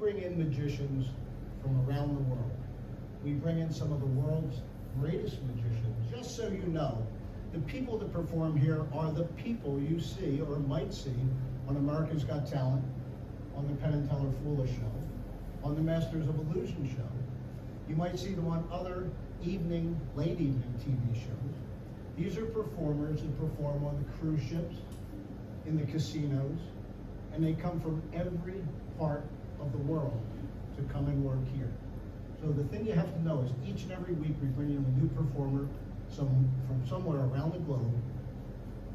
bring in magicians from around the world. We bring in some of the world's greatest magicians. Just so you know, the people that perform here are the people you see or might see on America's Got Talent, on the Penn and Teller Foolish Show, on the Masters of Illusion Show. You might see them on other late evening TV shows. These are performers that perform on the cruise ships, in the casinos, and they come from every part of the world to come and work here. So the thing you have to know is each and every week we bring in a new performer from somewhere around the globe,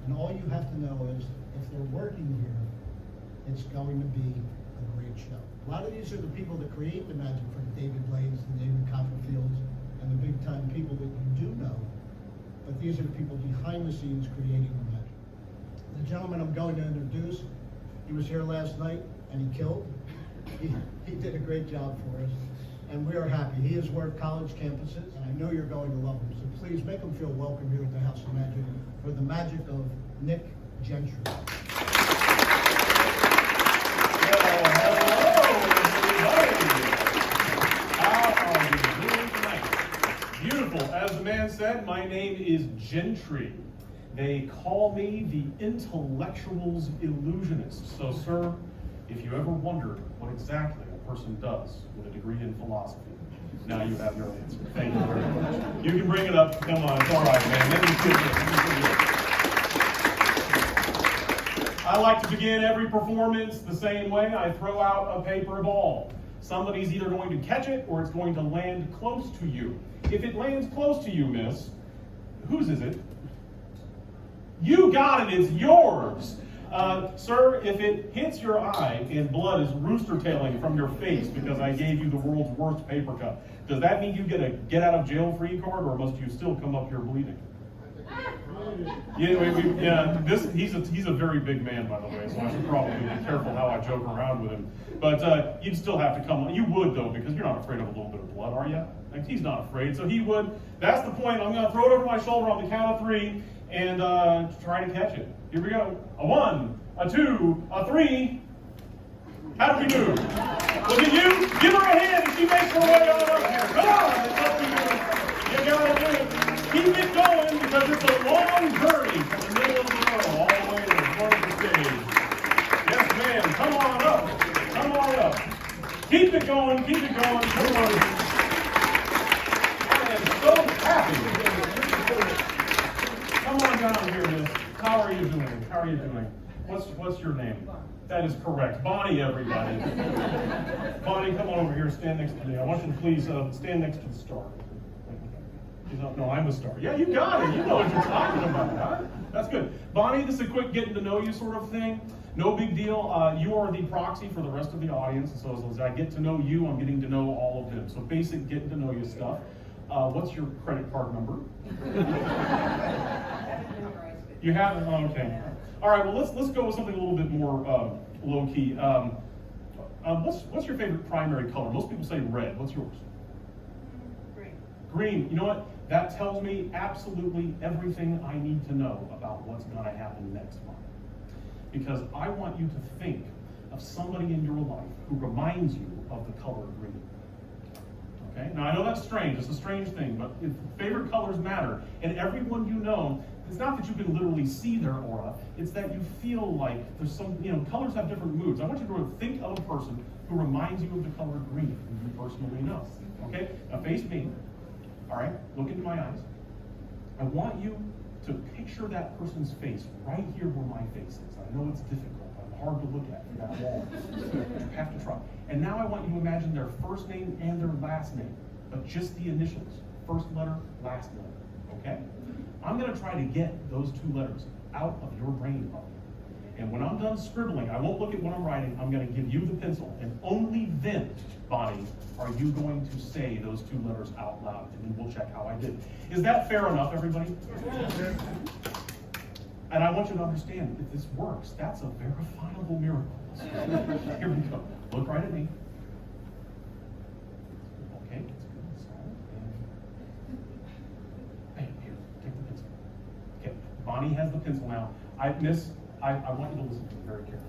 and all you have to know is if they're working here, it's going to be a great show. A lot of these are the people that create the magic, from David Blades and David Copperfields and the big time people that you do know, but these are the people behind the scenes creating the magic. The gentleman I'm going to introduce, he was here last night and he killed. He did a great job for us, and we are happy. He has worked college campuses, and I know you're going to love him. So please make him feel welcome here at the House of Magic for the magic of Nick Gentry. Beautiful. As the man said, my name is Gentry. They call me the intellectual's illusionist. So, sir, if you ever wondered what exactly a person does with a degree in philosophy, now you have your answer. Thank you very much. You can bring it up. Come on, it's all right, man. Let me see it. I like to begin every performance the same way. I throw out a paper ball. Somebody's either going to catch it or it's going to land close to you. If it lands close to you, miss, whose is it? You got it, it's yours. Sir, if it hits your eye and blood is rooster-tailing from your face because I gave you the world's worst paper cut, does that mean you get a get-out-of-jail-free card, or must you still come up here bleeding? Yeah, he's a very big man, by the way, so I should probably be careful how I joke around with him. But you'd still have to come. You would, though, because you're not afraid of a little bit of blood, are you? Like, he's not afraid, so he would. That's the point. I'm going to throw it over my shoulder on the count of 3 and try to catch it. Here we go. A 1, a 2, a 3. How do we do? Look at you. Give her a hand and she makes her way on up here. Come on. It's up to you. You got to do it. Keep it going, because it's a long journey from the middle of the row all the way to the front of the stage. Yes, ma'am. Come on up. Come on up. Keep it going. Keep it going. Come on. I am so happy. Come on down here, miss. How are you doing? How are you doing? What's your name? That is correct. Bonnie, everybody. Bonnie, come on over here. Stand next to me. I want you to please stand next to the star. No, I'm a star. Yeah, you got it. You know what you're talking about, huh? That's good. Bonnie, this is a quick getting to know you sort of thing. No big deal. You are the proxy for the rest of the audience. So as I get to know you, I'm getting to know all of them. So basic getting to know you stuff. What's your credit card number? You have it? Oh, okay. All right, well, let's go with something a little bit more low-key. What's your favorite primary color? Most people say red. What's yours? Green. Green. You know what? That tells me absolutely everything I need to know about what's going to happen next month. Because I want you to think of somebody in your life who reminds you of the color green. Okay? Now, I know that's strange. It's a strange thing, but if favorite colors matter, and everyone you know, it's not that you can literally see their aura, it's that you feel like there's some, colors have different moods. I want you to think of a person who reminds you of the color green, who you personally know. Okay? Now face me. All right? Look into my eyes. I want you to picture that person's face right here where my face is. I know it's difficult. I'm hard to look at through that wall. You have to try. And now I want you to imagine their first name and their last name, but just the initials. First letter, last letter. Okay? I'm going to try to get those 2 letters out of your brain, Bonnie. And when I'm done scribbling, I won't look at what I'm writing. I'm going to give you the pencil. And only then, Bonnie, are you going to say those 2 letters out loud. And then we'll check how I did. Is that fair enough, everybody? Yes. And I want you to understand, if this works, that's a verifiable miracle. So, here we go. Look right at me. Okay, that's good. Solid. And here, take the pencil. Okay, Bonnie has the pencil now. I want you to listen to me very carefully.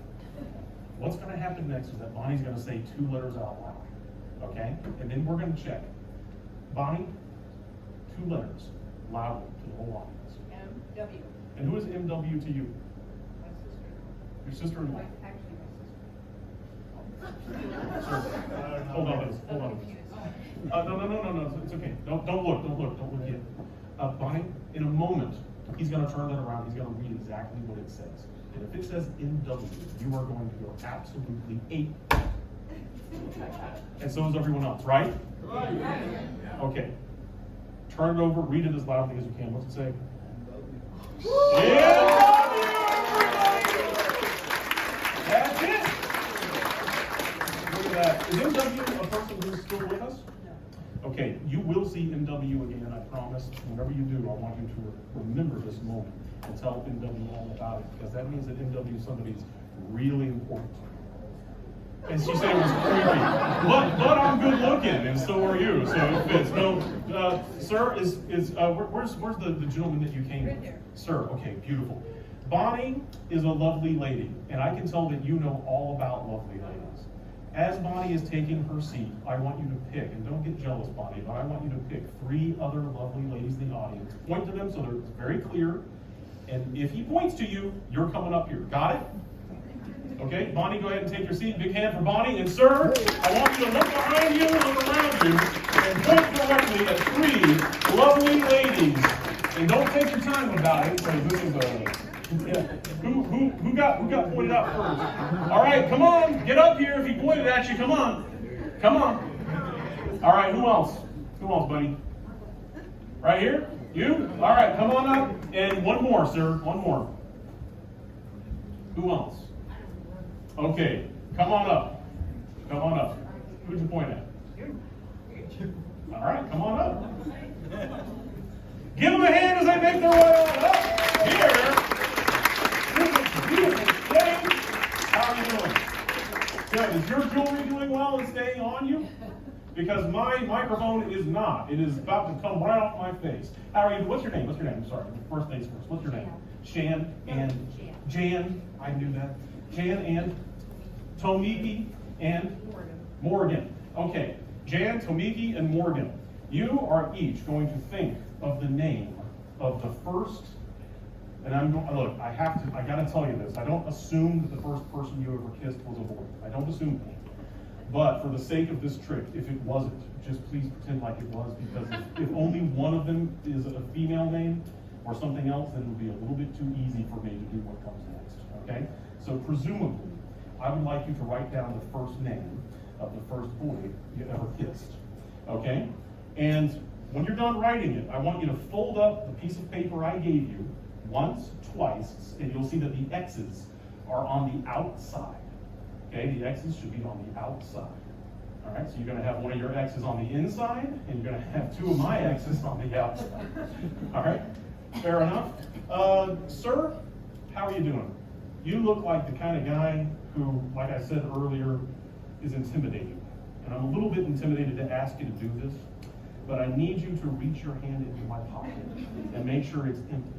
What's going to happen next is that Bonnie's going to say 2 letters out loud, okay? And then we're going to check. Bonnie, 2 letters, loudly to the whole audience. M-W. And who is MW to you? My sister. Your sister-in-law. Actually, my Sir, hold on, Liz. Hold on. No, it's okay. Don't look yet. Bonnie, in a moment, he's going to turn that around. He's going to read exactly what it says. And if it says MW, you are going to go absolutely ape. And so is everyone else, right? Right. Okay. Turn it over, read it as loudly as you can. What's it say? Yeah! That's it! Look at that. Is MW a person who's still with us? Okay, you will see MW again, I promise. Whenever you do, I want you to remember this moment and tell MW all about it, because that means that MW is somebody who's really important. And she said it was creepy. But I'm good looking, and so are you, so it fits. No, sir, where's the gentleman that you came with? Right there. Sir, okay, beautiful. Bonnie is a lovely lady, and I can tell that you know all about lovely ladies. As Bonnie is taking her seat, I want you to pick, and don't get jealous, Bonnie, but I want you to pick 3 other lovely ladies in the audience. Point to them so that it's very clear. And if he points to you, you're coming up here. Got it? Okay, Bonnie, go ahead and take your seat. Big hand for Bonnie. And sir, I want you to look behind you, look around you, and point directly at 3 lovely ladies. And don't take your time about it, because this is yeah. Who got pointed out first? All right, come on, get up here. If he pointed at you, come on. All right, who else? Who else, buddy? Right here? You? All right, come on up. And one more, sir. One more. Who else? Okay, come on up. Who'd you point at? All right, come on up. Give them a hand as they make their way on up here. This is beautiful stage. How are you doing? Good. Is your jewelry doing well and staying on you? Because my microphone is not. It is about to come right off my face. How are you? What's your name? I'm sorry. First things first. What's your name? Shan and Jan. I knew that. Jan and Tomiki and Morgan. Okay. Jan, Tomiki, and Morgan. You are each going to think of the name of the first. And look, I gotta tell you this. I don't assume that the first person you ever kissed was a boy. I don't assume that. But for the sake of this trick, if it wasn't, just please pretend like it was, because if only one of them is a female name or something else, then it would be a little bit too easy for me to do what comes next, okay? So presumably, I would like you to write down the first name of the first boy you ever kissed, okay? And when you're done writing it, I want you to fold up the piece of paper I gave you once, twice, and you'll see that the X's are on the outside. Okay, the X's should be on the outside. All right, so you're going to have one of your X's on the inside, and you're going to have 2 of my X's on the outside. All right, fair enough. Sir, how are you doing? You look like the kind of guy who, like I said earlier, is intimidating. And I'm a little bit intimidated to ask you to do this, but I need you to reach your hand into my pocket and make sure it's empty.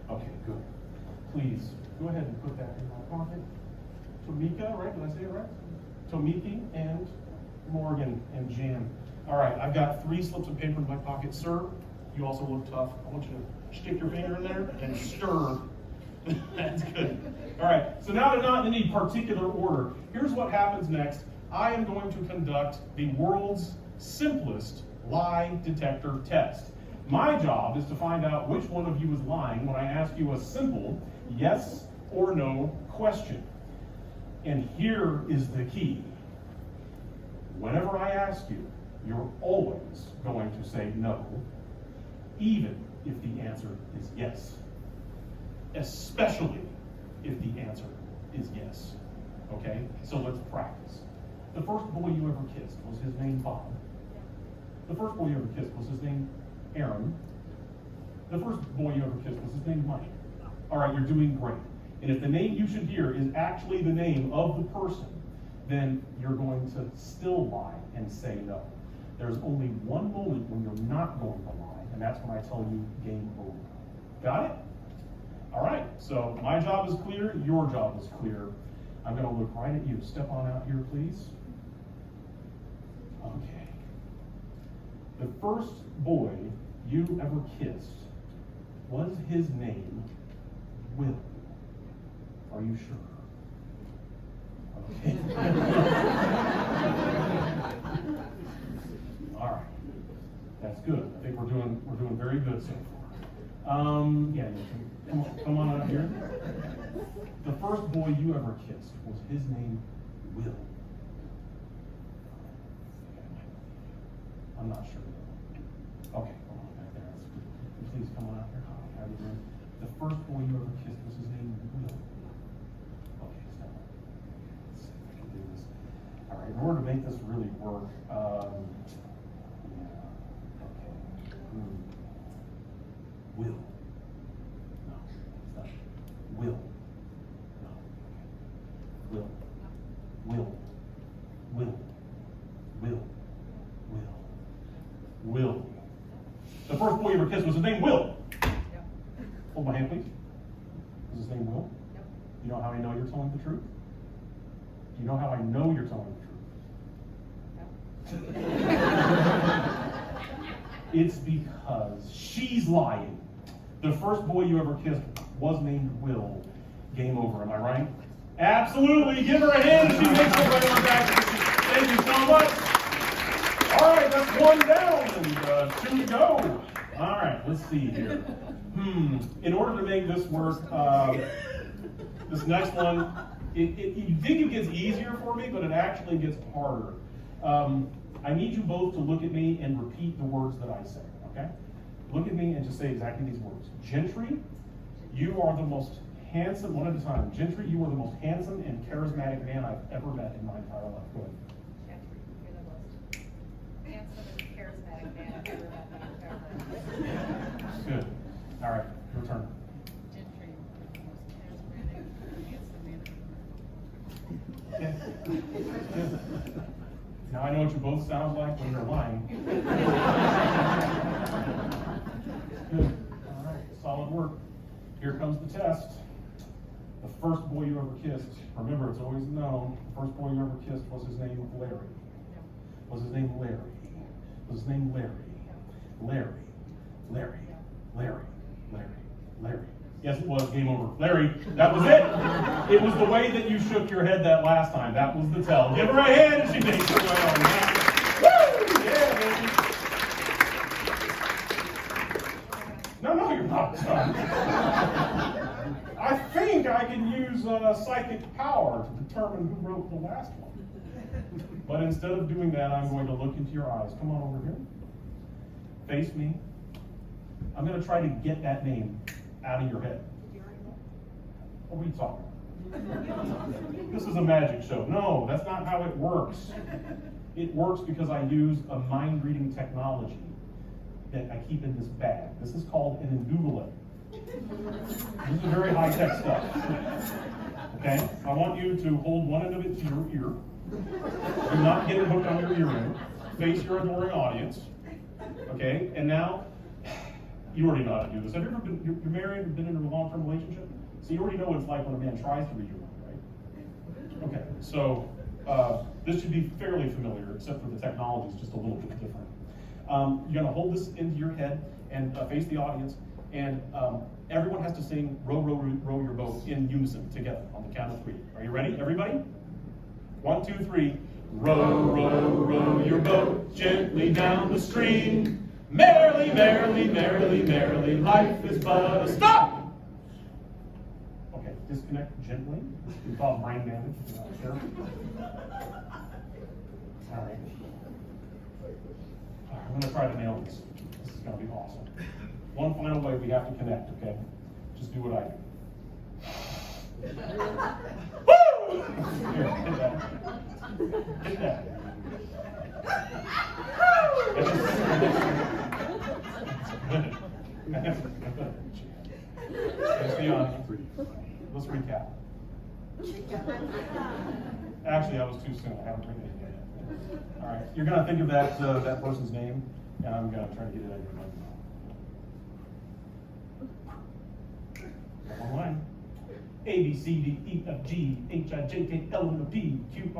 Okay, good. Please, go ahead and put that in my pocket. Tomika, right? Did I say it right? Tomiki and Morgan and Jan. All right, I've got 3 slips of paper in my pocket. Sir, you also look tough. I want you to stick your finger in there and stir. That's good. All right, so now they're not in any particular order. Here's what happens next. I am going to conduct the world's simplest lie detector test. My job is to find out which one of you is lying when I ask you a simple yes or no question. And here is the key. Whenever I ask you, you're always going to say no, even if the answer is yes. Especially if the answer is yes. Okay? So let's practice. The first boy you ever kissed, was his name Bob? The first boy you ever kissed, was his name Aaron? The first boy you ever kissed, was his name Mike? All right, you're doing great. And if the name you should hear is actually the name of the person, then you're going to still lie and say no. There's only one moment when you're not going to lie, and that's when I tell you game over. Got it? All right, so my job is clear, your job is clear. I'm going to look right at you. Step on out here, please. Okay. The first boy you ever kissed, was his name Will? Are you sure? Okay. All right. That's good. I think we're doing very good so far. Yeah, come on out here. The first boy you ever kissed, was his name Will? I'm not sure. Okay, come on back there. Please come on out here. How are you doing? The first boy you ever kissed, was his name Will? Okay, stop. Let's see if I can do this. All right, in order to make this really work, Will. No, it's not. Will. No. Will. Will. Will. Will. Will. Will. The first boy you ever kissed, was his name Will? Yep. Hold my hand, please. Was his name Will? Yep. You know how I know you're telling the truth? Do you know how I know you're telling the truth? It's because she's lying. The first boy you ever kissed was named Will. Game over, am I right? Absolutely. Give her a hand if she makes her way on back. Thank you so much. All right, that's one down and two to go. All right, let's see here. In order to make this work, this next one, you think it gets easier for me, but it actually gets harder. I need you both to look at me and repeat the words that I say, okay? Look at me and just say exactly these words. Gentry, you are the most handsome, one at a time. Gentry, you are the most handsome and charismatic man I've ever met in my entire life. Go ahead. Gentry, you're the most handsome and charismatic man I've ever met in my entire life. Good. All right, your turn. Gentry, you're the most charismatic, handsome man I've ever met. Yeah. Now I know what you both sound like when you're lying. Good. All right, solid work. Here comes the test. The first boy you ever kissed, remember it's always known, the first boy you ever kissed, was his name Larry? Was his name Larry? Was his name Larry? Larry. Larry. Larry. Larry. Larry. Yes, it was. Game over. Larry, that was it. It was the way that you shook your head that last time. That was the tell. Give her a hand if she makes her way on. Woo! Yeah, baby. No, you're not done. I think I can use psychic power to determine who wrote the last one. But instead of doing that, I'm going to look into your eyes. Come on over here. Face me. I'm going to try to get that name out of your head. What are you talking about? This is a magic show. No, that's not how it works. It works because I use a mind-reading technology that I keep in this bag. This is called an indubilet. This is very high-tech stuff. Okay? I want you to hold one end of it to your ear. Do not get it hooked on your earring. Face your adoring audience. Okay? And now, you already know how to do this. Have you ever been, you're married and been in a long-term relationship? So you already know what it's like when a man tries to read your mind, right? Okay, so this should be fairly familiar, except for the technology is just a little bit different. You're gonna hold this into your head and face the audience, and everyone has to sing Row, Row, Row Your Boat in unison together on the count of 3. Are you ready, everybody? 1, 2, 3. Row, row, row your boat gently down the stream. Merrily, merrily, merrily, merrily, life is but a stop! Okay, disconnect gently. We call it brain damage. You're not sure. All right. I'm going to try to nail this. This is going to be awesome. One final way we have to connect, okay? Just do what I do. Woo! Here, hit that. Hit that. Let's be honest. Let's recap. Actually, that was too soon. I haven't written it yet. All right, you're gonna think of that person's name, and I'm gonna try to get it out of your mind. One line. A, B, C, D, E, F, G, H, I, J, K, L, M, N, P, Q,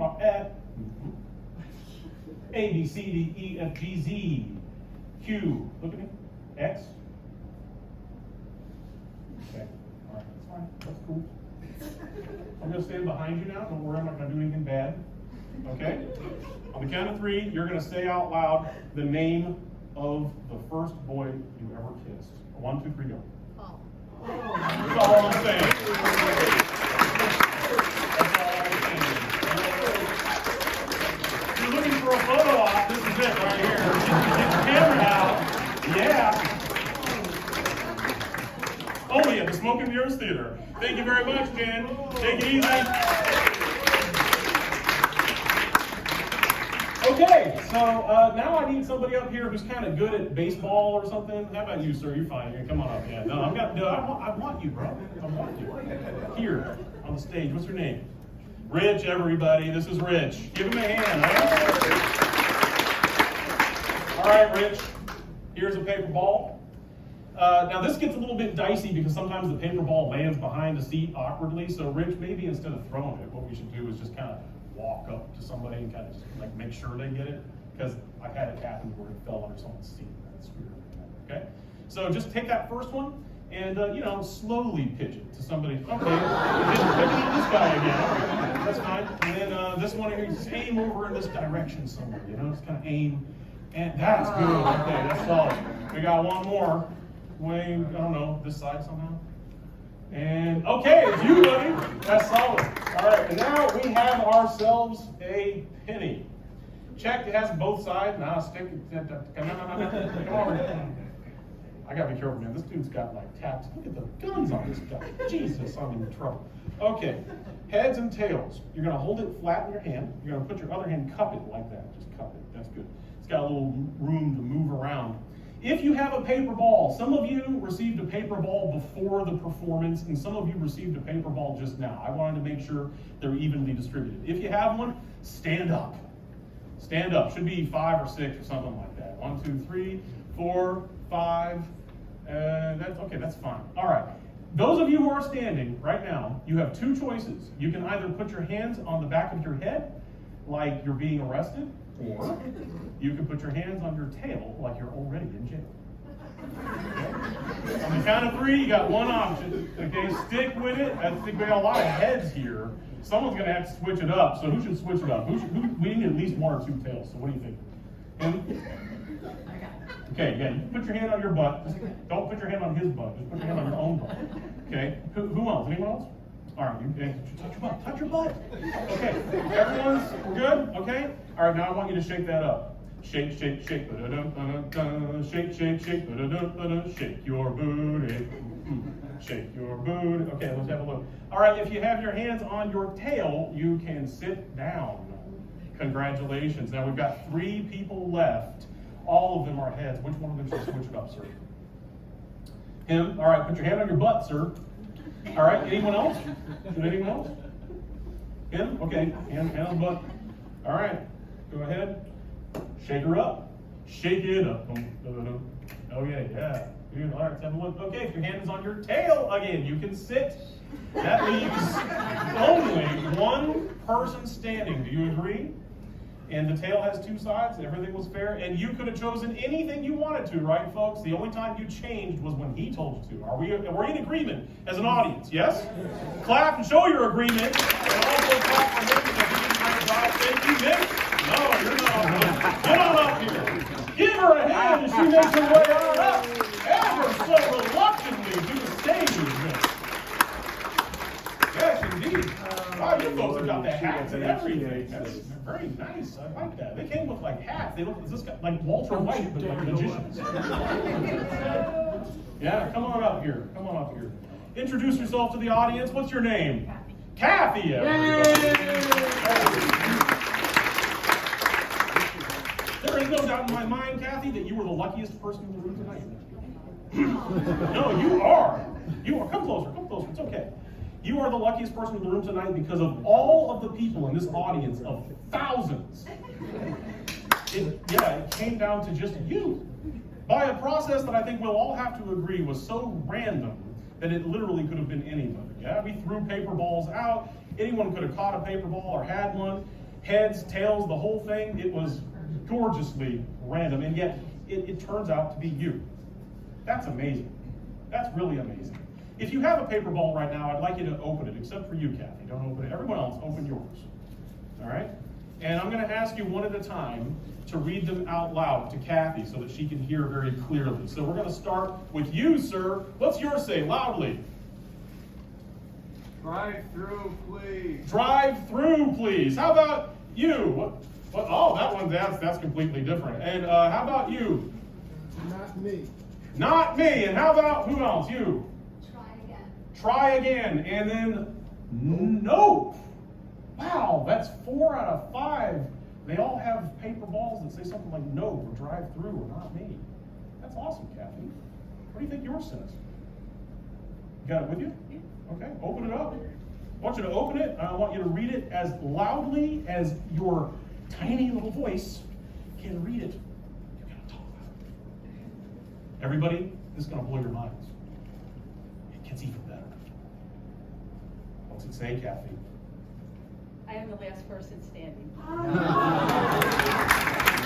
R, F, A, B, C, D, E, F, G, Z, Q, look at me, X. Okay, all right, that's fine, that's cool. I'm gonna stand behind you now, don't worry, I'm not gonna do anything bad, okay? On the count of 3, you're gonna say out loud the name of the first boy you ever kissed. 1, 2, 3, go. Paul. That's all I'm saying. That's all I'm saying. If you're looking for a photo op, this is it right here. Get your camera out. Yeah. Only at the Smoke and Mirrors Theater. Thank you very much, Jen. Take it easy. Okay, so now I need somebody up here who's kind of good at baseball or something. How about you, sir? You're fine. Here, come on up. Yeah, no, I want you, bro. I want you. Here, on the stage. What's your name? Rich, everybody. This is Rich. Give him a hand. All right, Rich. Here's a paper ball. Now this gets a little bit dicey because sometimes the paper ball lands behind the seat awkwardly. So Rich, maybe instead of throwing it, what we should do is just kind of walk up to somebody and kind of just like make sure they get it, because I've had it happen where it fell under someone's seat. That's weird. Okay, so just take that first one and slowly pitch it to somebody. Okay, pitch it to this guy again. Okay, that's fine. And then this one here, just aim over in this direction somewhere. Just kind of aim, and that's good. Okay, that's solid. We got one more. Way, I don't know, this side somehow. And okay, it's you, buddy. That's solid. All right, and now we have ourselves a penny. Check, it has both sides. Now stick it. Come on. I gotta be careful, man. This dude's got like taps. Look at the guns on this guy. Jesus, I'm in trouble. Okay, heads and tails. You're gonna hold it flat in your hand. You're gonna put your other hand, cup it like that. Just cup it. That's good. It's got a little room to move around. If you have a paper ball, some of you received a paper ball before the performance, and some of you received a paper ball just now. I wanted to make sure they're evenly distributed. If you have one, stand up. Stand up. Should be 5 or 6 or something like that. 1, 2, 3, 4, 5. That's fine. All right. Those of you who are standing right now, you have 2 choices. You can either put your hands on the back of your head, like you're being arrested, or you can put your hands on your tail like you're already in jail. Okay? On the count of 3, you got one option. Okay, stick with it. I think we got a lot of heads here. Someone's going to have to switch it up. So who should switch it up? We need at least 1 or 2 tails. So what do you think? Okay, yeah, you put your hand on your butt. Just don't put your hand on his butt. Just put your hand on your own butt. Okay, who else? Anyone else? All right, you touch your butt. Touch your butt. Okay, we're good? Okay? All right, now I want you to shake that up. Shake, shake, shake, shake, shake, shake, shake your booty. Shake your booty. Okay, let's have a look. All right, if you have your hands on your tail, you can sit down. Congratulations. Now we've got 3 people left. All of them are heads. Which one of them should switch it up, sir? Him. All right, put your hand on your butt, sir. All right, anyone else? Should anyone else? Him? Okay, hand on the butt. All right, go ahead. Shake her up. Shake it up. Oh yeah. Good. All right, let's have a look. Okay, if your hand is on your tail again, you can sit. That leaves only 1 person standing. Do you agree? And the tail has 2 sides. Everything was fair. And you could have chosen anything you wanted to, right, folks? The only time you changed was when he told you to. Are we in agreement as an audience? Yes? Clap and show your agreement. And also clap for him because he didn't have a job. Thank you, Nick. No, you're not. Get on up here. Give her a hand as she makes her way on up. Ever so reluctantly to the stage. Yes, indeed. Wow, you folks have got the hats and everything. That's very nice. I like that. They came with like hats. They look like Walter White, but like magicians. Yeah, come on up here. Come on up here. Introduce yourself to the audience. What's your name? Kathy. There is no doubt in my mind, Kathy, that you were the luckiest person in the room tonight. No, you are. You are. Come closer. Come closer. It's okay. You are the luckiest person in the room tonight because of all of the people in this audience of thousands. It came down to just you. By a process that I think we'll all have to agree was so random that it literally could have been anybody. Yeah, we threw paper balls out. Anyone could have caught a paper ball or had one. Heads, tails, the whole thing. It was gorgeously random, and yet it turns out to be you. That's amazing. That's really amazing. If you have a paper ball right now, I'd like you to open it, except for you, Kathy. Don't open it. Everyone else, open yours. All right? And I'm going to ask you one at a time to read them out loud to Kathy so that she can hear very clearly. So we're going to start with you, sir. What's yours say loudly? Drive through, please. Drive through, please. How about you? What? Oh, that one, that's completely different. And how about you? Not me. Not me. And how about who else? You? Try again. Try again. And then nope. Wow, that's 4 out of 5. They all have paper balls that say something like no or drive through or not me. That's awesome, Kathy. What do you think yours says? You got it with you? Okay, open it up. I want you to open it, and I want you to read it as loudly as your tiny little voice can read it. You gotta talk loud. Everybody, this is gonna blow your minds. It gets even better. What's it say, Kathy? I am the last person standing.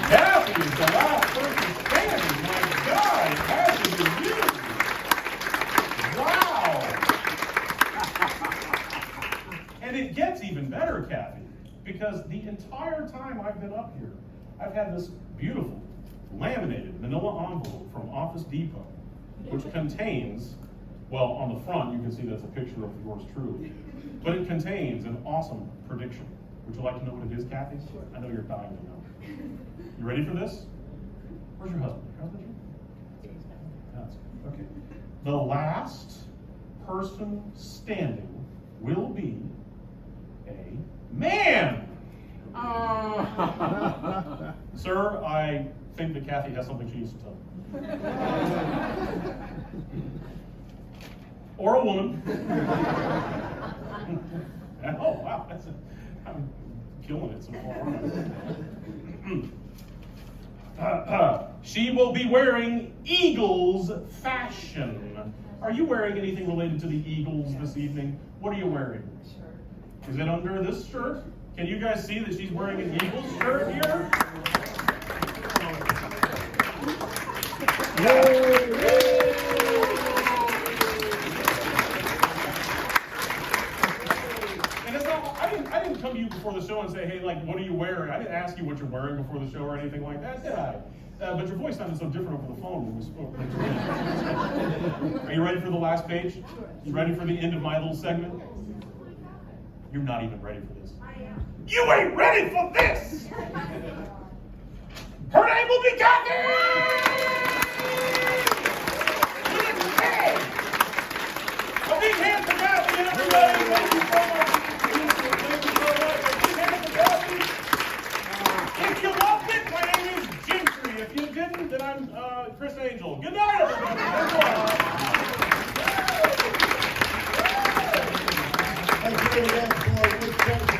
Kathy is the last person standing. My God, it has to be you. Wow. And it gets even better, Kathy, because the entire time I've been up here, I've had this beautiful laminated manila envelope from Office Depot, which contains, well, on the front you can see that's a picture of yours truly, but it contains an awesome prediction. Would you like to know what it is, Kathy? Sure. I know you're dying to know. You ready for this? Where's your husband? Your husband here? That's okay. The last person standing will be a man. Sir, I think that Kathy has something she needs to tell you. Or a woman. Oh, wow, I'm killing it so far. She will be wearing Eagles fashion. Are you wearing anything related to the Eagles this evening? What are you wearing? Shirt. Is it under this shirt? Can you guys see that she's wearing an Eagles shirt here? And it's not, I didn't come to you before the show and say, hey, like, what are you wearing? I didn't ask you what you're wearing before the show or anything like that, did I? But your voice sounded so different over the phone when we spoke. Are you ready for the last page? You ready for the end of my little segment? You're not even ready for this. I am. You ain't ready for this! Her name will be Kathy! A big hand for Kathy, everybody! Thank you so much! Thank you so much! A big hand for Kathy! If you loved it, my name is Gentry. If you didn't, then I'm Chris Angel. Good night, everybody! Thank you again for Miss Gentry.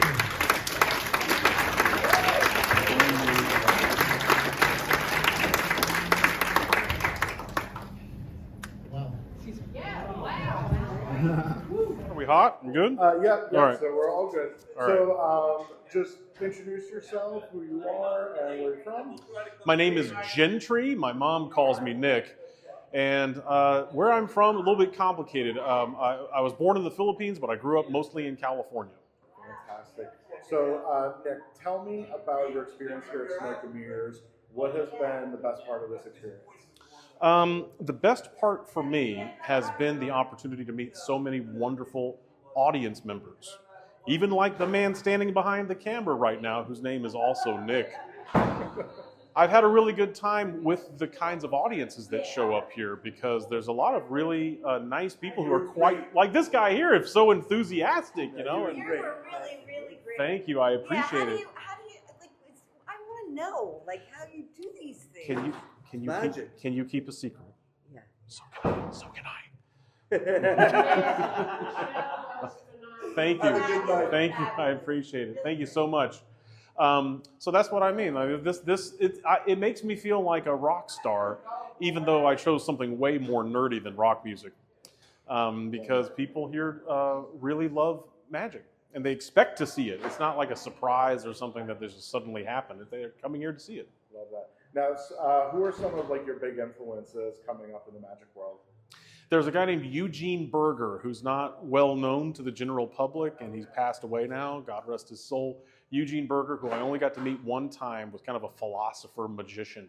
Wow. Yeah, wow. Are we hot and good? Yeah, All right. so we're all good. All So just introduce yourself, who you are, and where you're from. My name is Gentry. My mom calls me Nick. And where I'm from, a little bit complicated. I was born in the Philippines, but I grew up mostly in California. Fantastic. So, Nick, tell me about your experience here at Smoke and Mirrors. What has been the best part of this experience? The best part for me has been the opportunity to meet so many wonderful audience members. Even like the man standing behind the camera right now, whose name is also Nick. I've had a really good time with the kinds of audiences that show up here because there's a lot of really nice people who are quite, like this guy here, is so enthusiastic, you know. And You were really, really great. thank you, I appreciate it. How do you, like, I want to know, like, how you do these things. Can you keep a secret? Yeah. So can I. Thank you. Thank you. I appreciate it. Thank you so much. So that's what I mean. It makes me feel like a rock star, even though I chose something way more nerdy than rock music. because people here really love magic. And they expect to see it. It's not like a surprise or something that just suddenly happened. They're coming here to see it. Love that. Now, who are some of like your big influences coming up in the magic world? There's a guy named Eugene Berger who's not well known to the general public, and he's passed away now. God rest his soul. Eugene Berger, who I only got to meet one time, was kind of a philosopher magician,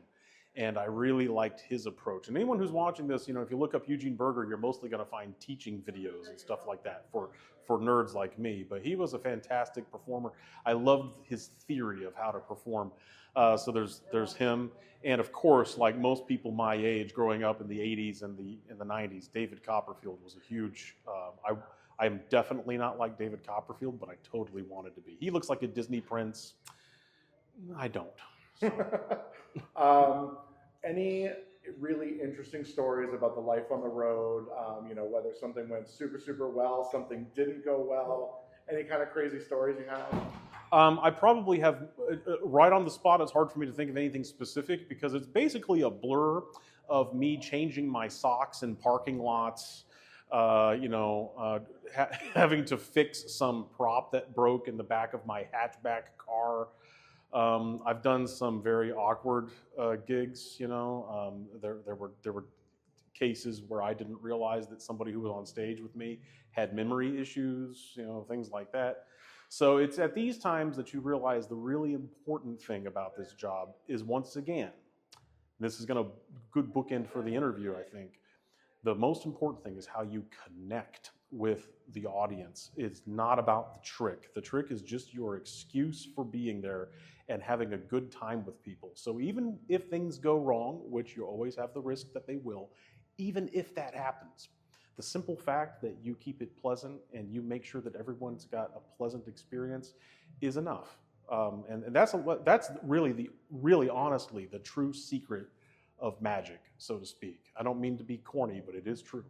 and I really liked his approach. And anyone who's watching this, if you look up Eugene Berger, you're mostly going to find teaching videos and stuff like that for nerds like me. But he was a fantastic performer. I loved his theory of how to perform. So there's him, and of course, like most people my age, growing up in the '80s and the '90s, David Copperfield was a huge. I'm definitely not like David Copperfield, but I totally wanted to be. He looks like a Disney prince. I don't. So. Any really interesting stories about the life on the road? Whether something went super, super well, something didn't go well. Any kind of crazy stories you have? I probably have, right on the spot, it's hard for me to think of anything specific because it's basically a blur of me changing my socks in parking lots, having to fix some prop that broke in the back of my hatchback car. I've done some very awkward gigs, there were cases where I didn't realize that somebody who was on stage with me had memory issues, things like that. So it's at these times that you realize the really important thing about this job is, once again, this is going to good bookend for the interview, I think. The most important thing is how you connect with the audience. It's not about the trick. The trick is just your excuse for being there and having a good time with people. So even if things go wrong, which you always have the risk that they will, even if that happens, the simple fact that you keep it pleasant and you make sure that everyone's got a pleasant experience is enough. And that's really honestly the true secret of magic, so to speak. I don't mean to be corny, but it is true.